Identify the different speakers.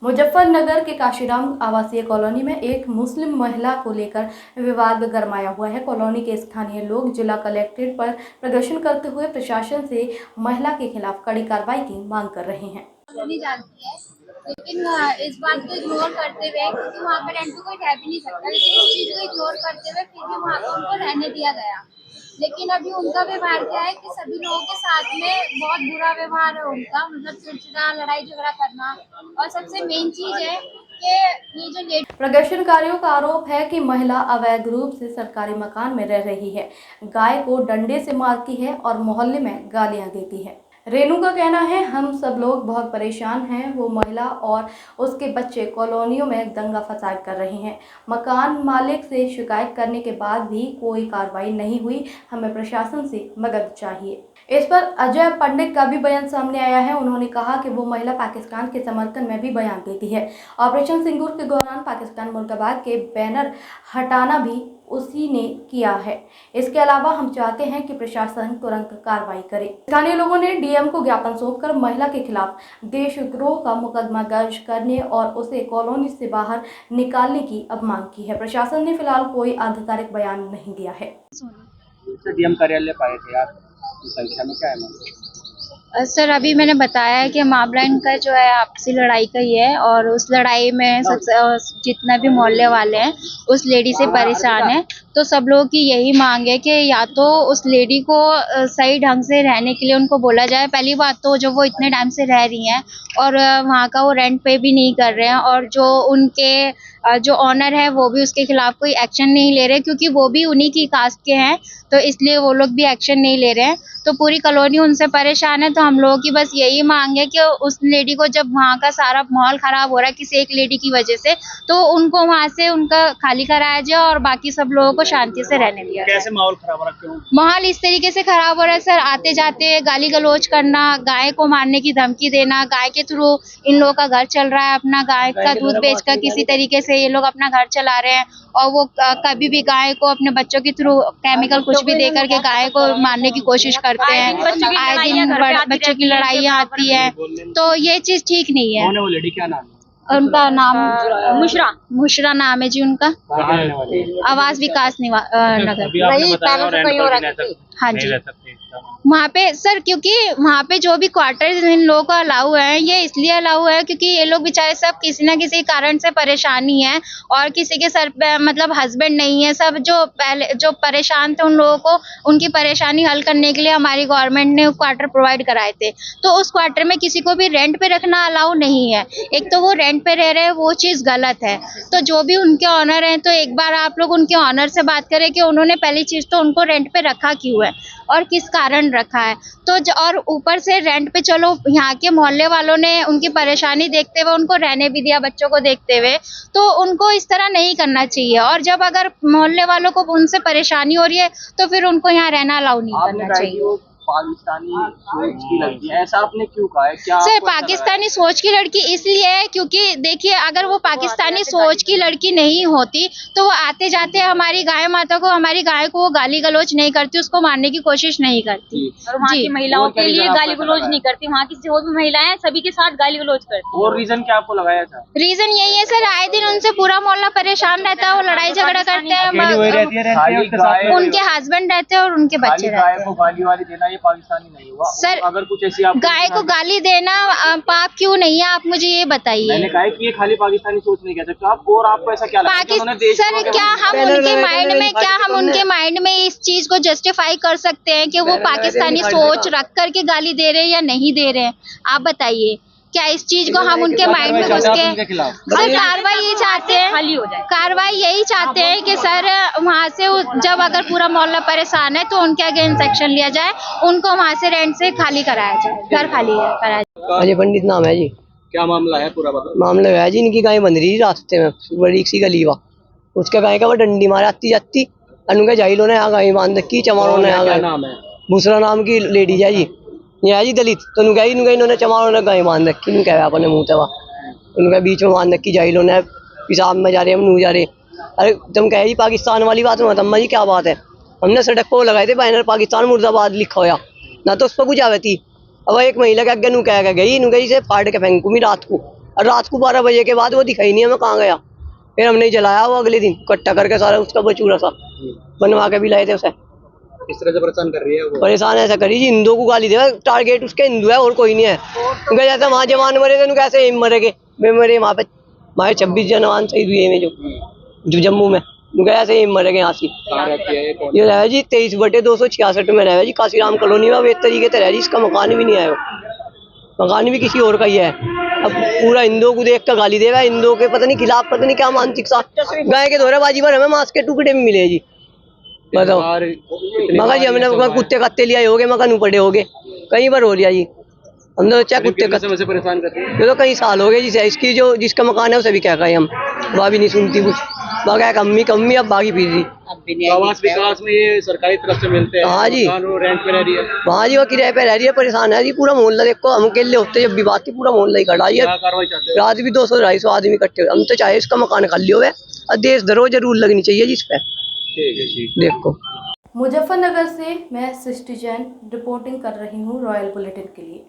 Speaker 1: मुजफ्फरनगर के काशीराम आवासीय कॉलोनी में एक मुस्लिम महिला को लेकर विवाद गरमाया हुआ है। कॉलोनी के स्थानीय लोग जिला कलेक्ट्रेट पर प्रदर्शन करते हुए प्रशासन से महिला के खिलाफ कड़ी कार्रवाई की मांग कर रहे हैं।
Speaker 2: नहीं जानती है, लेकिन इस बात को इग्नोर करते हुए, क्योंकि वहाँ पर रेंट कोई रह भी नहीं सकता, लेकिन इस चीज को इग्नोर करते हुए फिर भी वहाँ पर उनको रहने दिया गया। लेकिन अभी उनका व्यवहार क्या है कि सभी लोगों के साथ में बहुत बुरा व्यवहार है उनका, मतलब चिड़चिड़ा, लड़ाई झगड़ा करना। और सबसे मेन चीज है कि ये जो
Speaker 1: प्रदर्शनकारियों का आरोप है कि महिला अवैध रूप से सरकारी मकान में रह रही है, गाय को डंडे से मारती है और मोहल्ले में गालियां देती है। रेनू का कहना है, हम सब लोग बहुत परेशान हैं। वो महिला और उसके बच्चे कॉलोनियों में दंगा फसाद कर रहे हैं। मकान मालिक से शिकायत करने के बाद भी कोई कार्रवाई नहीं हुई। हमें प्रशासन से मदद चाहिए। इस पर अजय पंडित का भी बयान सामने आया है। उन्होंने कहा कि वो महिला पाकिस्तान के समर्थन में भी बयान देती है। ऑपरेशन सिंदूर के दौरान पाकिस्तान मुर्दाबाद के बैनर हटाना भी उसी ने किया है। इसके अलावा हम चाहते हैं कि प्रशासन तुरंत कार्रवाई करे। स्थानीय लोगों ने डीएम को ज्ञापन सौंपकर महिला के खिलाफ देशद्रोह का मुकदमा दर्ज करने और उसे कॉलोनी से बाहर निकालने की अब मांग की है। प्रशासन ने फिलहाल कोई आधिकारिक बयान नहीं दिया है।
Speaker 3: डीएम कार्यालय पाए थे आप, संख्या में क्या है?
Speaker 2: सर, अभी मैंने बताया है कि मामलाइन का जो है आपसी लड़ाई का ही है, और उस लड़ाई में जितना भी मोहल्ले वाले हैं उस लेडी से परेशान है। तो सब लोगों की यही मांग है कि या तो उस लेडी को सही ढंग से रहने के लिए उनको बोला जाए। पहली बात तो जो वो इतने टाइम से रह रही हैं और वहाँ का वो रेंट पे भी नहीं कर रहे हैं, और जो उनके जो ऑनर है वो भी उसके खिलाफ कोई एक्शन नहीं ले रहे, क्योंकि वो भी उन्हीं की कास्ट के हैं, तो इसलिए वो लोग भी एक्शन नहीं ले रहे हैं। तो पूरी कॉलोनी उनसे परेशान है। तो हम लोगों की बस यही मांग है कि उस लेडी को, जब वहाँ का सारा माहौल खराब हो रहा है किसी एक लेडी की वजह से, तो उनको वहाँ से उनका खाली कराया जाए और बाकी सब लोगों को शांति से रहने दिया जाए।
Speaker 3: कैसे माहौल खराब हो रहा है? क्यों
Speaker 2: माहौल इस तरीके से खराब हो रहा है सर, आते जाते गाली गलौज करना, गाय को मारने की धमकी देना। गाय के थ्रू इन लोगों का घर चल रहा है, अपना गाय का दूध बेचकर किसी तरीके से ये लोग अपना घर चला रहे हैं। और वो कभी भी गाय को अपने बच्चों के थ्रू केमिकल कुछ भी दे करके गाय को मारने की कोशिश करते हैं। आए दिन बच्चों की लड़ाइयाँ आती है, तो ये चीज ठीक नहीं है।
Speaker 3: वो लेडी क्या नाम है?
Speaker 2: उनका नाम मुशरा नाम है जी उनका। आवास विकास नगर। हाँ जी, वहाँ पे सर, क्योंकि वहाँ पे जो भी क्वार्टर्स इन लोगों को अलाउ है, ये इसलिए अलाउ है क्योंकि ये लोग बेचारे सब किसी न किसी कारण से परेशानी है, और किसी के सर पे मतलब हस्बैंड नहीं है। सब जो पहले जो परेशान थे उन लोगों को उनकी परेशानी हल करने के लिए हमारी गवर्नमेंट ने क्वार्टर प्रोवाइड कराए थे। तो उस क्वार्टर में किसी को भी रेंट पे रखना अलाउ नहीं है। एक तो वो रेंट पे रह रहे हैं, वो चीज़ गलत है। तो जो भी उनके ऑनर हैं, तो एक बार आप लोग उनके ऑनर से बात करें कि उन्होंने पहली चीज़ तो उनको रेंट पे रखा क्यों है और किस कारण रखा है। तो और ऊपर से रेंट पे, चलो यहाँ के मोहल्ले वालों ने उनकी परेशानी देखते हुए उनको रहने भी दिया बच्चों को देखते हुए, तो उनको इस तरह नहीं करना चाहिए। और जब अगर मोहल्ले वालों को उनसे परेशानी हो रही है तो फिर उनको यहाँ रहना अलाउ नहीं करना चाहिए।
Speaker 3: पाकिस्तानी सोच की लड़की, ऐसा आपने क्यों कहा है? क्या
Speaker 2: सर, पाकिस्तानी सोच की लड़की इसलिए है क्योंकि देखिए, अगर वो पाकिस्तानी सोच की लड़की नहीं होती तो वो आते जाते हमारी गाय माता को, हमारी गाय को वो गाली गलौज नहीं करती, उसको मारने की कोशिश नहीं करती।
Speaker 4: और वहाँ की महिलाओं के लिए गाली गलौज नहीं करती, वहाँ की जो भी महिलाएं सभी के साथ गाली गलौज करती।
Speaker 3: और रीजन क्या आपको लगाया था?
Speaker 2: रीजन यही है सर, आए दिन उनसे पूरा मोहल्ला परेशान रहता है, वो लड़ाई झगड़ा करते हैं, उनके हस्बैंड रहते हैं और उनके बच्चे रहते हैं।
Speaker 3: गाली वाली देना ये पाकिस्तानी नहीं हुआ
Speaker 2: सर।
Speaker 3: अगर कुछ ऐसी
Speaker 2: गाय को गाली देना पाप क्यों नहीं है, आप मुझे ये बताइए।
Speaker 3: मैंने कहा कि ये खाली पाकिस्तानी सोच नहीं कह सकते आप, और आपको ऐसा क्या लगता है?
Speaker 2: सर, क्या हम उनके माइंड में इस चीज को जस्टिफाई कर सकते हैं कि वो पाकिस्तानी सोच रख करके गाली दे रहे हैं या नहीं दे रहे हैं? आप बताइए, क्या इस चीज को हम उनके माइंड में घुस के सर कार्रवाई यही चाहते हैं,
Speaker 4: खाली हो जाए।
Speaker 2: कार्रवाई यही चाहते हैं कि सर वहाँ से जब अगर पूरा मोहल्ला परेशान है तो उनके अगेंस्ट एक्शन लिया जाए, उनको वहाँ से रेंट से खाली कराया जाए, घर खाली कराया जाए।
Speaker 5: अजय पंडित नाम है जी।
Speaker 3: क्या मामला है पूरा बता?
Speaker 5: मामला है जी, इनकी गाय बंध रही रास्ते में, बड़ी सी गली वा, उसके गाय का वो डंडी मारे आती जाती, अनुका जाइलो ने यहाँ गाय बांध रखी, चमारों ने यहाँ गाय,
Speaker 3: नाम है
Speaker 5: भूसरा नाम की लेडी है जी, ये जी दलित। तो इन्होंने चमारों ने गाय बांध रखी, इन्होंने कहा अपने मुँह तवा, उनके बीच में बांध रखी, जाइलो ने पेशाब में जा रहे हम नू जा रहे। अरे तुम कहे जी पाकिस्तान वाली बात में अम्मा जी क्या बात है? हमने सड़क को लगाए थे बैनर पाकिस्तान मुर्दाबाद लिखा होया ना, तो उस पर कुछ आवे थी। अब एक महिला के अगे नू कह गई, नू गई से फाड़ के फेंकू मी रात को, और रात को 12 बजे के बाद वो दिखाई नहीं हमें कहाँ गया। फिर हमने जलाया वो अगले दिन इकट्ठा करके सारा उसका बचूरा सा बनवा के भी लाए थे उसे।
Speaker 3: किस तरह से परेशान कर रही है वो?
Speaker 5: परेशान ऐसा करी जी, हिंदुओं को गाली दे, टारगेट उसके हिंदू है और कोई नहीं है। उनका जैसे वहाँ जवान मरे थे कैसे हम मरेंगे, मैं मरे वहाँ पे हमारे 26 जवान शहीद हुए में जो जम्मू में, उनका ऐसे हम मरेंगे यहाँ से।
Speaker 3: कहाँ रहती है ये? कौन?
Speaker 5: ये रहा जी 23/266 में रहा जी, काशीराम कॉलोनी में। अब एक तरीके से रह जी, इसका मकान भी नहीं आया, मकान भी किसी और का ही है। अब पूरा हिंदुओं को देख कर गाली दे रहा है, हिंदुओं के पता नहीं खिलाफ, पता नहीं क्या मानसिकता। गाय के धोरेबाजी पर हमें मांस के टुकड़े भी मिले जी, बताओ। मगर जी हमने कुत्ते कत्ते लिया हो गए, मकान पड़े हो गए, कई बार हो लिया जी हमने सोचा कुत्ते कत्ते।
Speaker 3: से परेशान कर रही है?
Speaker 5: ये तो कई साल हो गए जी, इसकी जो जिसका मकान है उसे भी क्या कहें हम, वह भी नहीं सुनती कुछ, वह कम्मी अब बागी फिर रही।
Speaker 3: आवास विकास में ये सरकारी तरफ से मिलते हैं?
Speaker 5: हाँ जी,
Speaker 3: रेंट पे रह रही है?
Speaker 5: हाँ जी, वो किराए पे रह रही है, परेशान है जी पूरा मोहल्ला। देखो हम अकेले होते जब भी बात थी, पूरा मोहल्ला ही खड़ा है।
Speaker 3: क्या कार्रवाई चाहते हैं?
Speaker 5: रात भी 200-250 आदमी इकट्ठे हुए। हम तो चाहे इसका मकान खाली हो और देश धरो जरूर लगनी चाहिए जिस पे।
Speaker 3: ठीक है जी।
Speaker 5: देखो
Speaker 1: मुजफ्फरनगर से मैं सृष्टि जैन रिपोर्टिंग कर रही हूँ रॉयल बुलेटिन के लिए।